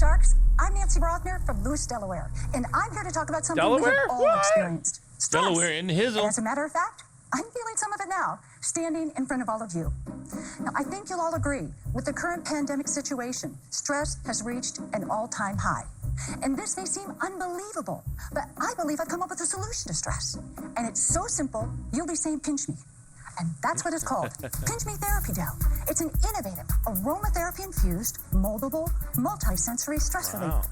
Sharks. I'm Nancy Brothner from Lewis, Delaware, and I'm here to talk about something we have all experienced. Stress. Delaware in his own. As a matter of fact, I'm feeling some of it now, standing in front of all of you. Now, I think you'll all agree, with the current pandemic situation, stress has reached an all-time high. And this may seem unbelievable, but I believe I've come up with a solution to stress. And it's so simple, you'll be saying, pinch me. And that's what it's called, Pinch Me Therapy Dough. It's an innovative, aromatherapy-infused, moldable, multi-sensory stress relief.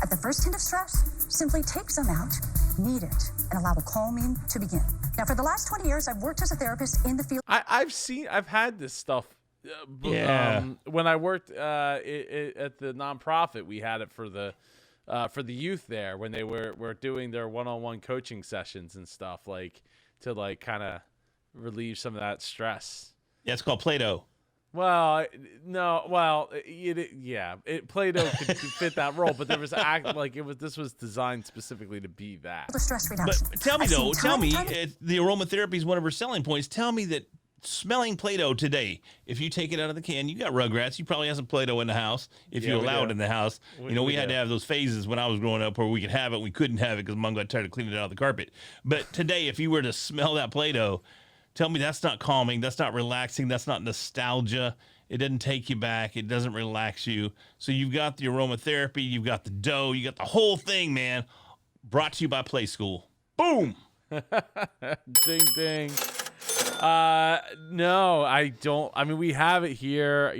At the first hint of stress, simply take some out, knead it, and allow the calming to begin. Now, for the last 20 years, I've worked as a therapist in the field. I've had this stuff. When I worked at the nonprofit, we had it for the youth there when they were doing their one-on-one coaching sessions and stuff, like to like kind of relieve some of that stress. Yeah, it's called Play-Doh. Well, no, well, Play-Doh could fit that role, but there was this was designed specifically to be that. The stress reduction. But tell me the aromatherapy is one of her selling points. Tell me that smelling Play-Doh today, if you take it out of the can, you got Rugrats, you probably have some Play-Doh in the house if you allow it in the house. We had to have those phases when I was growing up where we could have it, we couldn't have it because Mom got tired of cleaning it out of the carpet. But today, if you were to smell that Play-Doh, tell me that's not calming, that's not relaxing, that's not nostalgia. It doesn't take you back. It doesn't relax you. So you've got the aromatherapy, you've got the dough, you got the whole thing, man. Brought to you by Play School. Boom! Ding, ding. No, I don't. I mean, we have it here.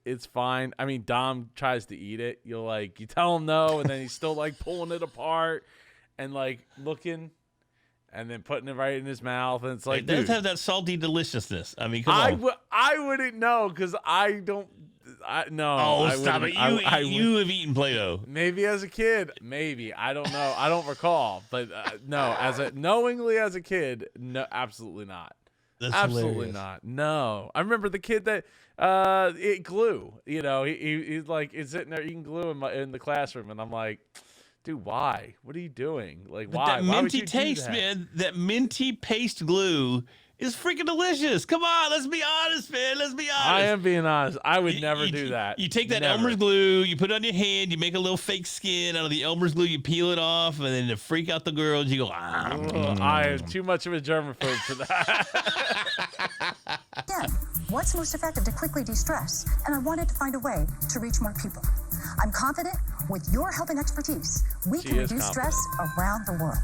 It's fine. I mean, Dom tries to eat it. You tell him no, and then he's still like pulling it apart and like looking. And then putting it right in his mouth, and it's like, it does have that salty deliciousness. I mean, come on. I wouldn't know because I don't. Oh, stop it! You have eaten Play-Doh. Maybe as a kid, maybe I don't know. I don't recall, but no, knowingly as a kid, no, absolutely not. That's absolutely hilarious. not. No, I remember the kid that ate glue. He's like he's sitting there eating glue in the classroom, and I'm like, dude, why? What are you doing? Like, but why? That why minty would you taste, do that? man. That minty paste glue is freaking delicious. Come on, let's be honest, man. Let's be honest. I am being honest. I would never do that. You take that Elmer's glue, you put it on your hand, you make a little fake skin out of the Elmer's glue, you peel it off, and then to freak out the girls, you go, I am too much of a germaphobe for that. Again, what's most effective to quickly de-stress? And I wanted to find a way to reach more people. I'm confident with your help and expertise, we can reduce stress around the world.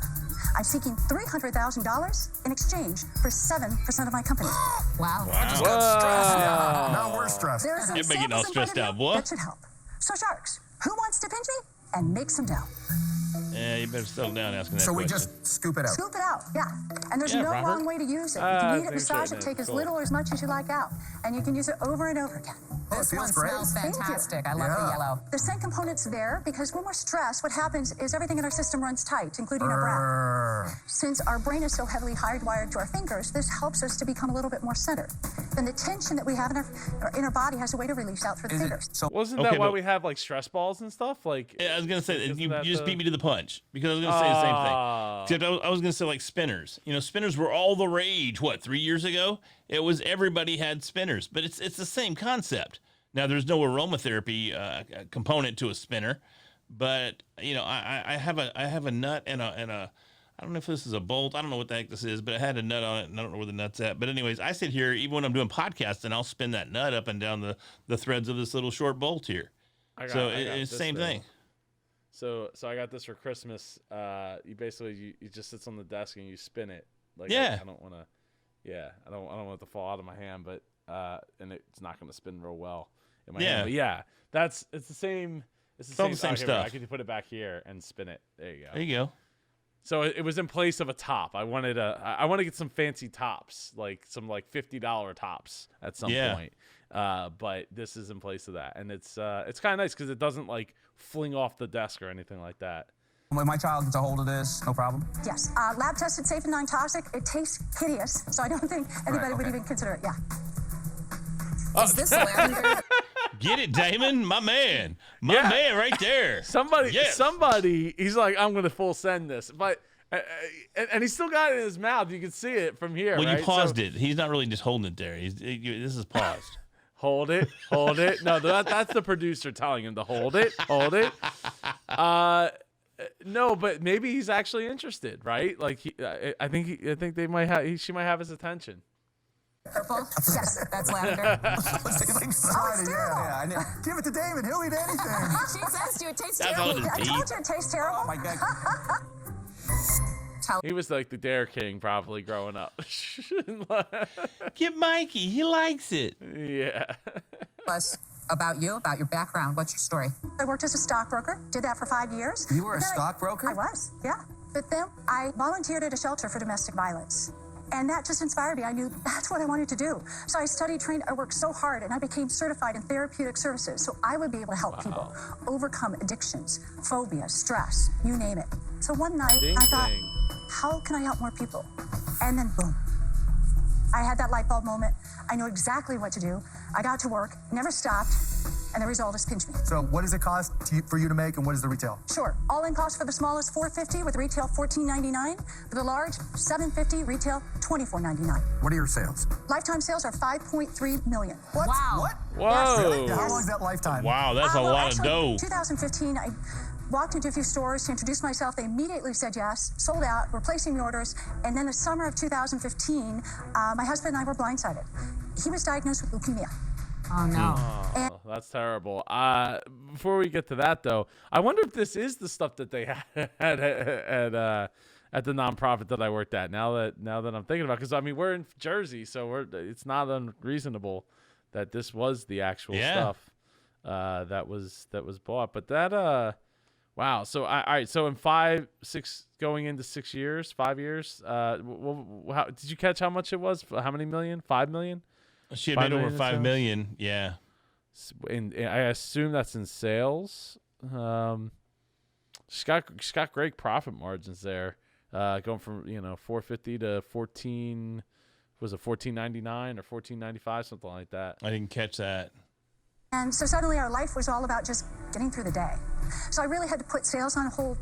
I'm seeking $300,000 in exchange for 7% of my company. Wow. I just got stressed. Now we're stressed. There are some Everybody getting all samples in front stressed of out, you boy. that should help. So Sharks, who wants to pinch me and make some dough? Yeah, you better settle down asking that So we question. just scoop it out. Scoop it out, yeah. And there's Yeah, no Robert. wrong way to use it. You I can knead it, think massage so, it, man. take as Cool. little or as much as you like out. And you can use it over and over again. Oh, it This one feels great. smells Thank you. fantastic. I love the yellow. The scent component's there because when we're stressed, what happens is everything in our system runs tight, including our breath. Brr. Since our brain is so heavily hardwired to our fingers, this helps us to become a little bit more centered. And the tension that we have in our body has a way to release out through the Is fingers. it so? Wasn't Okay, that why but- we have like stress balls and stuff? Like, Yeah, I was gonna say Isn't you that just the- beat me to the punch because I was gonna say the same thing. Oh. Except I was gonna say like spinners. Spinners were all the rage. What, 3 years ago? It was everybody had spinners, but it's the same concept. Now there's no aromatherapy component to a spinner, but I have a nut and a I don't know if this is a bolt. I don't know what the heck this is, but it had a nut on it, and I don't know where the nut's at. But anyways, I sit here even when I'm doing podcasting, I'll spin that nut up and down the threads of this little short bolt here. It's the same thing. So I got this for Christmas. You basically you just sits on the desk and you spin it. Like Yeah. I don't want to. Yeah, I don't want it to fall out of my hand, but and it's not going to spin real well in my hand. But yeah, it's the same. It's all the same here, stuff. I could put it back here and spin it. There you go. There you go. So it was in place of a top. I want to get some fancy tops, like some like $50 tops at some point. But this is in place of that, and it's kind of nice because it doesn't like fling off the desk or anything like that. When my child gets a hold of this, no problem? Yes, lab tested, safe and non-toxic. It tastes hideous, so I don't think anybody would even consider it. Yeah. Is this lavender? Get it, Damon, my man man right there. Somebody, Yes. he's like, I'm gonna full send this, but and he still got it in his mouth. You can see it from here. Well, right? you paused it. He's not really just holding it there. This is paused. Hold it. No, that's the producer telling him to hold it. No, but maybe he's actually interested, right? Like, I think they might have. She might have his attention. Purple? Yes, that's lavender. Give it to David. He'll eat anything. She says to you, it tastes That's all terrible. it I is. told you it tastes terrible. Oh my God. He was like the Dare King probably growing up. Get Mikey. He likes it. Yeah. Us about you, about your background. What's your story? I worked as a stockbroker, did that for 5 years. You were a Then stockbroker? I was, yeah. But then I volunteered at a shelter for domestic violence. And that just inspired me. I knew that's what I wanted to do. So I studied, trained, I worked so hard, and I became certified in therapeutic services so I would be able to help people overcome addictions, phobia, stress, you name it. So one night Ding, I thought, ding. how can I help more people? And then boom. I had that light bulb moment. I knew exactly what to do. I got to work, never stopped, and the result is pinch me. So what does it cost for you to make, and what is the retail? Sure. All-in cost for the small is $4.50 with retail $14.99. For the large, $7.50, retail $24.99. What are your sales? Lifetime sales are $5.3 million. What? Wow. What? Whoa. Really? How long is that lifetime? Wow, that's a Well, lot actually, of dough. 2015, I walked into a few stores to introduce myself. They immediately said yes, sold out, we're placing the orders. And then the summer of 2015, my husband and I were blindsided. He was diagnosed with leukemia. Oh, no. Oh, that's terrible. Before we get to that, though, I wonder if this is the stuff that they had at the nonprofit that I worked at. Now that I'm thinking about, because I mean we're in Jersey, so it's not unreasonable that this was the actual stuff that was bought. But that wow. So all right. So in 5 years, how did you catch how much it was? How many million? 5 million? She had 5 made over million in 5 sales? million. Yeah. And I assume that's in sales. She's got great profit margins there, going from 450 to 14. Was it 14.99 or 14.95, something like that? I didn't catch that. And so suddenly our life was all about just getting through the day. So I really had to put sales on hold.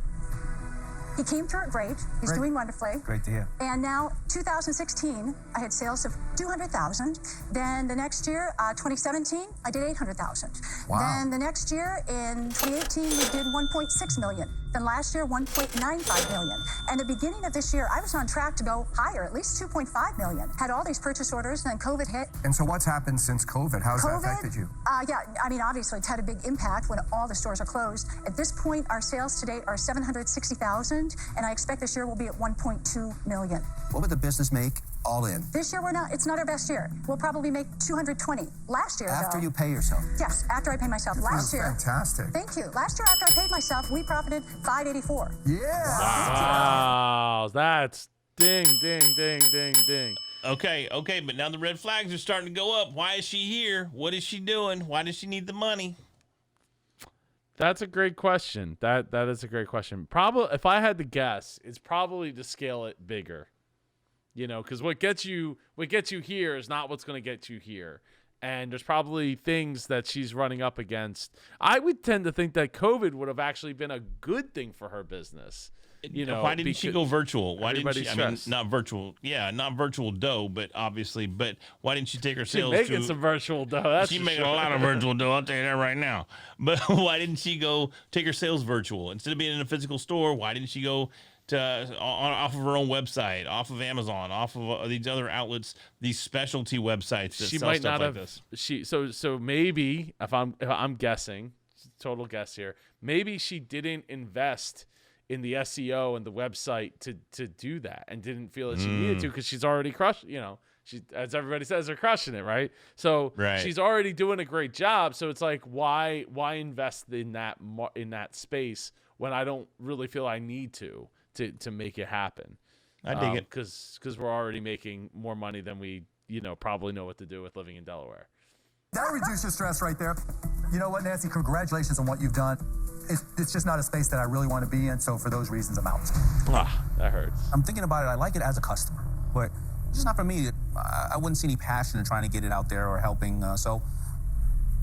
He came through it great. He's doing wonderfully. Great to hear. And now, 2016, I had sales of 200,000. Then the next year, 2017, I did 800,000. Wow. Then the next year, in 2018, we did 1.6 million. Then last year, 1.95 million. And the beginning of this year, I was on track to go higher, at least 2.5 million. Had all these purchase orders, and then COVID hit. And so what's happened since COVID? How's that affected you? Yeah, I mean, obviously, it's had a big impact when all the stores are closed. At this point, our sales to date are 760,000, and I expect this year will be at 1.2 million. What would the business make all in? This year, it's not our best year. We'll probably make 220. Last year, After though, you pay yourself? yes, after I pay myself. Last year, Fantastic. thank you. Last year, after I paid myself, we profited 584. Yeah. Wow, that's ding, ding, ding, ding, ding. Okay, but now the red flags are starting to go up. Why is she here? What is she doing? Why does she need the money? That's a great question. That is a great question. Probably, if I had to guess, it's probably to scale it bigger. Because what gets you here is not what's going to get you here. And there's probably things that she's running up against. I would tend to think that COVID would have actually been a good thing for her business. Why didn't she go virtual? Why didn't she? everybody's I mean, stressed. not virtual. Yeah, not virtual dough, but obviously. But why didn't she take her She's sales making to? some virtual dough. That's She's for making sure. a lot of virtual dough. I'll tell you that right now. But why didn't she go take her sales virtual instead of being in a physical store? Why didn't she go off of her own website, off of Amazon, off of these other outlets, these specialty websites that She sell might stuff not like have. this? So maybe if I'm guessing, total guess here. Maybe she didn't invest in the SEO and the website to do that, and didn't feel that she needed to because she's already crushed. She, as everybody says, they're crushing it, right? So she's already doing a great job. So it's like, why invest in that space when I don't really feel I need to make it happen? I dig it because we're already making more money than we probably know what to do with living in Delaware. That reduces stress right there. You know what, Nancy? Congratulations on what you've done. It's just not a space that I really want to be in, so for those reasons, I'm out. That hurts. I'm thinking about it. I like it as a customer, but it's just not for me. I wouldn't see any passion in trying to get it out there or helping, so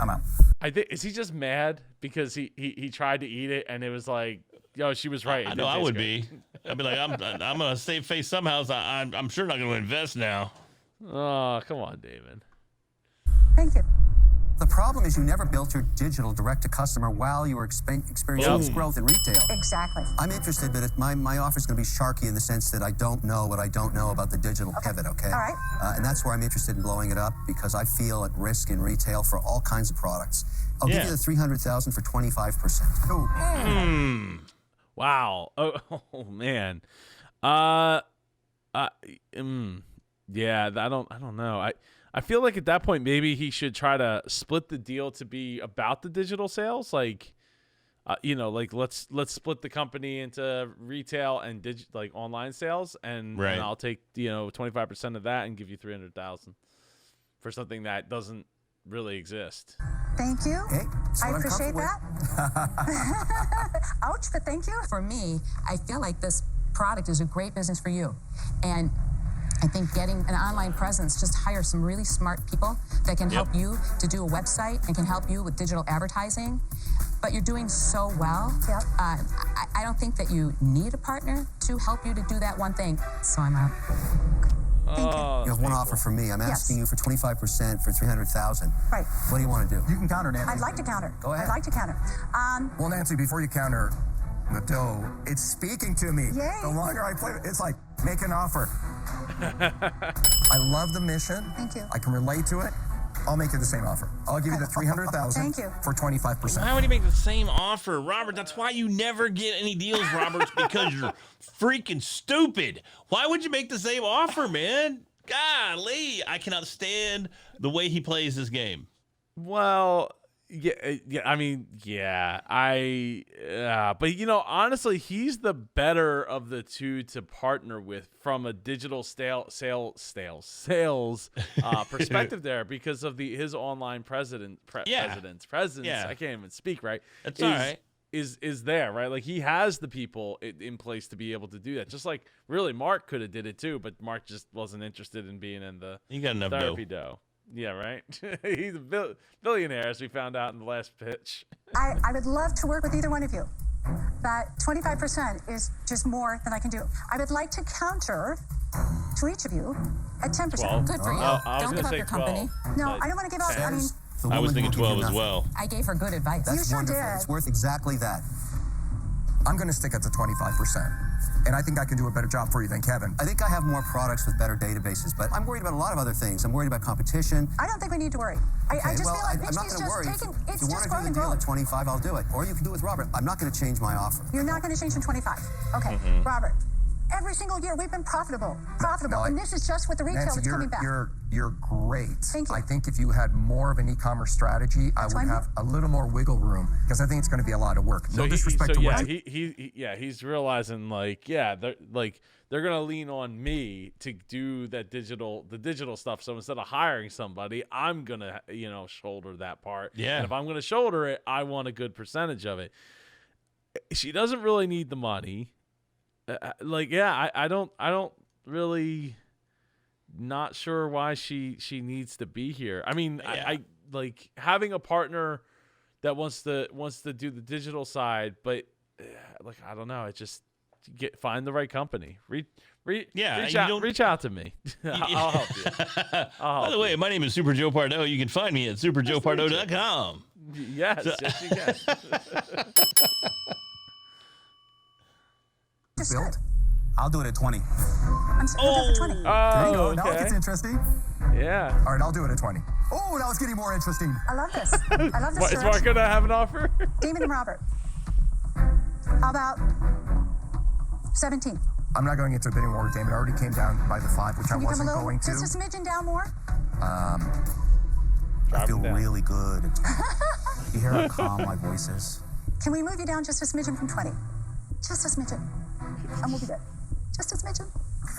I'm out. I think, is he just mad because he tried to eat it and it was like, yo, she was right. I know I would be. I'd be like, I'm gonna save face somehow. So I'm sure not gonna invest now. Oh, come on, David. Thank you. The problem is you never built your digital direct-to-customer while you were experiencing this growth in retail. Exactly. I'm interested, but my offer is going to be sharky in the sense that I don't know what I don't know about the digital pivot, okay? All right. And that's where I'm interested in blowing it up because I feel at risk in retail for all kinds of products. I'll give you the $300,000 for 25%. Ooh. Wow. Oh man. Yeah, I don't know. I feel like at that point maybe he should try to split the deal to be about the digital sales, like like let's split the company into retail and like online sales, and I'll take 25% of that and give you $300,000 for something that doesn't really exist. Thank you. Hey, I appreciate that. Ouch, but thank you. For me, I feel like this product is a great business for you. And I think getting an online presence, just hire some really smart people that can help you to do a website and can help you with digital advertising. But you're doing so well. Yep. I don't think that you need a partner to help you to do that one thing. So I'm out. You have one offer for me. I'm asking you for 25% for $300,000. Right. What do you want to do? You can counter, Nancy. I'd like to counter. Go ahead. I'd like to counter. Well, Nancy, before you counter the dough, it's speaking to me. Yay. The longer I play, it's like, make an offer. I love the mission. Thank you. I can relate to it. I'll make you the same offer. I'll give you the $300,000 Thank you. for 25%. Why would he make the same offer, Robert? That's why you never get any deals, Robert, because you're freaking stupid. Why would you make the same offer, man? Golly, I cannot stand the way he plays this game. Well, but honestly, he's the better of the two to partner with from a digital sales perspective there because of his online presence. Yeah. I can't even speak right. That's all right. Is there, right? Like he has the people in place to be able to do that. Just like really Mark could have did it too, but Mark just wasn't interested in being in the You got enough therapy dough. Yeah, right. He's a billionaire, as we found out in the last pitch. I would love to work with either one of you. But 25% is just more than I can do. I would like to counter to each of you at 10%. 12. Good for you. I was Don't gonna give up say your company. 12. No, I don't want to give up. I mean, The I was woman thinking who will give 12 you as nothing. well. I gave her good advice. That's sure wonderful. did. It's worth exactly that. I'm going to stick at the 25%. And I think I can do a better job for you than Kevin. I think I have more products with better databases, but I'm worried about a lot of other things. I'm worried about competition. I don't think we need to worry. I Okay, just well, feel like I'm not Pitchy's going to worry. just taking, If it's you just want growing to do and the deal growing. at 25, I'll do it. Or you can do it with Robert. I'm not going to change my offer. You're not going to change from 25. Okay, Robert. Every single year we've been profitable, No, and this is just with the retail Nancy, that's coming back. you're great. Thank you. I think if you had more of an e-commerce strategy, I why would I'm have a little more wiggle room because I think it's going to be a lot of work. No So disrespect to what he's realizing they're gonna lean on me to do the digital stuff. So instead of hiring somebody, I'm gonna shoulder that part. Yeah. And if I'm gonna shoulder it, I want a good percentage of it. She doesn't really need the money. I don't really. Not sure why she needs to be here. I mean, Yeah. I like having a partner that wants to do the digital side, but I don't know. It just find the right company. Reach out to me. I'll help you. By the way, my name is Super Joe Pardo. You can find me at superjoepardo.com. Yes, yes, you can. built. I'll do it at 20. I'm sorry, 20. There you go. Oh, Now it gets okay. interesting. Yeah. All right, I'll do it at 20. Oh, now it's getting more interesting. I love this. I love this What, is direction. Mark gonna have an offer? Damon and Robert. How about 17? I'm not going into a bidding war with Damon. I already came down by the 5, which I Can you come a wasn't little, going to. just a smidgen down more? I feel him down. really good. You hear how calm my voice is? Can we move you down just a smidgen from 20? Just a smidgen. And we'll be good. Just a smidgen.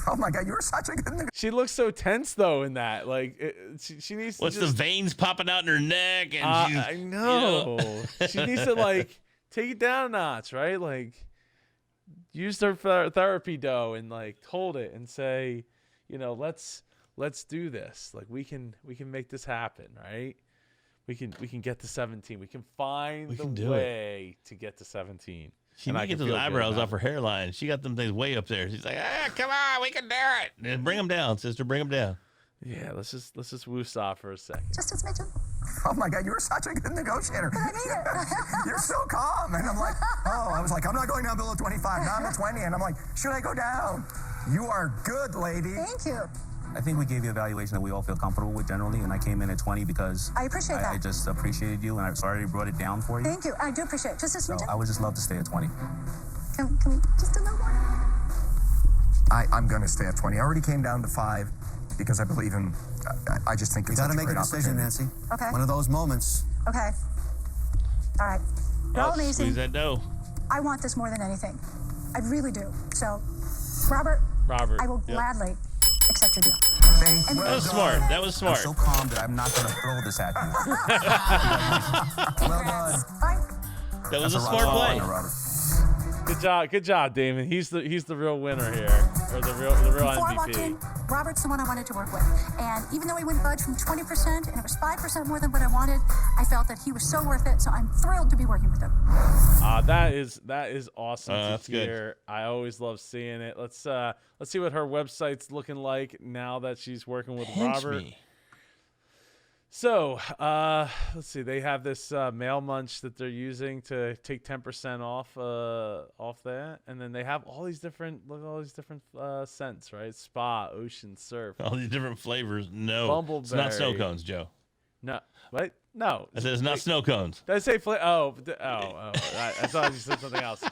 Oh my God, you're such a good nigga. She looks so tense though in that. Like she needs to What's just. the veins popping out in her neck? And she's, I know. She needs to take it down a notch, right? Like use her therapy dough and hold it and say, let's do this. Like we can make this happen, right? We can get to 17. We can find the way to get to 17. She And I might get can those feel good eyebrows about off her hairline. She got them things way up there. She's like, come on, we can do it. And bring them down, sister. Bring them down. Yeah, let's just woosah for a second. Just a smidgen. oh my God, you're such a good negotiator. I mean it. You're so calm. And I'm like, oh, I was like, I'm not going down below 25. Now I'm at 20. And I'm like, should I go down? You are good, lady. Thank you. I think we gave you a valuation that we all feel comfortable with generally, and I came in at 20 because I appreciate that. I just appreciated you, and I'm sorry I brought it down for you. Thank you. I do appreciate it. Just a So smidgen. I would just love to stay at 20. Can we just a little more? I'm going to stay at 20. I already came down to 5 because I believe in, I just think You it's got to such make a great decision, opportunity. Nancy. Okay. One of those moments. Okay. All right. You're all amazing. Squeeze that dough. I want this more than anything. I really do. So, Robert, I will gladly accept your deal. Thank you. That was smart. That was I'm smart. so calm that I'm not going to throw this at you. Well done. Bye. That was a That's smart rock play. star, Robert. Good job, Damon. He's the real winner here, or the real Before I walked in, MVP. Robert's the one I wanted to work with. And even though he wouldn't budge from 20% and it was 5% more than what I wanted, I felt that he was so worth it. So I'm thrilled to be working with him. That is awesome to That's good. hear. I always love seeing it. Let's see what her website's looking like now that she's working with Pinch Robert. me. So, let's see. They have this mail munch that they're using to take 10% off that, and then they have all these different scents, right? Spa, ocean, surf. All these different flavors. No, it's not snow Bumbleberry. cones, Joe. No, what? No. I said it's not snow cones. Did I say I thought you said something else.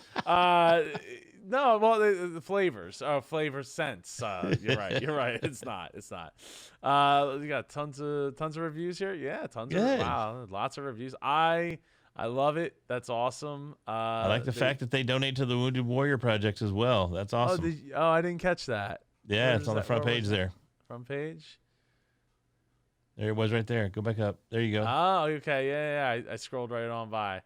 No, well, the flavors. Oh, flavor scents. You're right. It's not. You got tons of reviews here. Yeah, tons Good. of wow, lots of reviews. I love it. That's awesome. I like the fact that they donate to the Wounded Warrior Project as well. That's awesome. I didn't catch that. Yeah, Where it's is on the that? front Where page was there. that? Front page. There it was right there. Go back up. There you go. Oh, okay. Yeah. I scrolled right on by.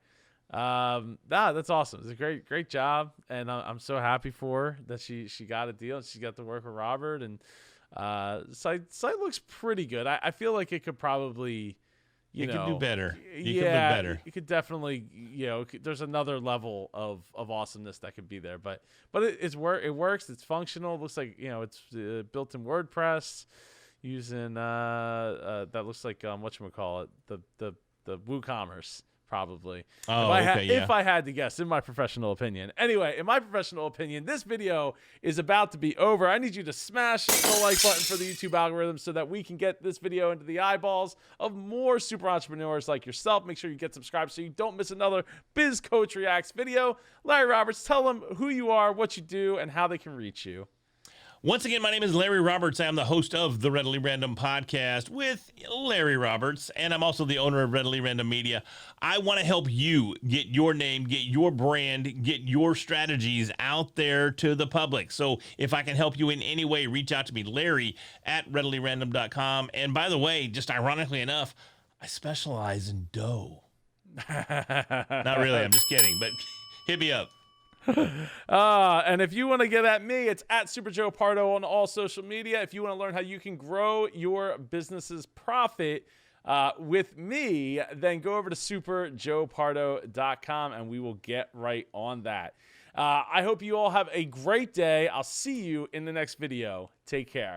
That's awesome. It's a great job, and I'm so happy for her that she got a deal and she got to work with Robert. And site looks pretty good. I feel like it could probably, You could do better. You could look yeah, better. you could definitely, there's another level of awesomeness that could be there. But it works. It's functional. It looks like it's built in WordPress using that looks like whatchamacallit, the WooCommerce. Probably. Oh, if I had to guess, in my professional opinion. Anyway, in my professional opinion, this video is about to be over. I need you to smash the like button for the YouTube algorithm so that we can get this video into the eyeballs of more super entrepreneurs like yourself. Make sure you get subscribed so you don't miss another Biz Coach Reacts video. Larry Roberts, tell them who you are, what you do, and how they can reach you. Once again, my name is Larry Roberts. I'm the host of the Readily Random podcast with Larry Roberts, and I'm also the owner of Readily Random Media. I want to help you get your name, get your brand, get your strategies out there to the public. So if I can help you in any way, reach out to me, Larry at readilyrandom.com. And by the way, just ironically enough, I specialize in dough. Not really, I'm just kidding, but hit me up. And if you want to get at me, it's at Super Joe Pardo on all social media. If you want to learn how you can grow your business's profit with me, then go over to superjoepardo.com and we will get right on that. I hope you all have a great day. I'll see you in the next video. Take care.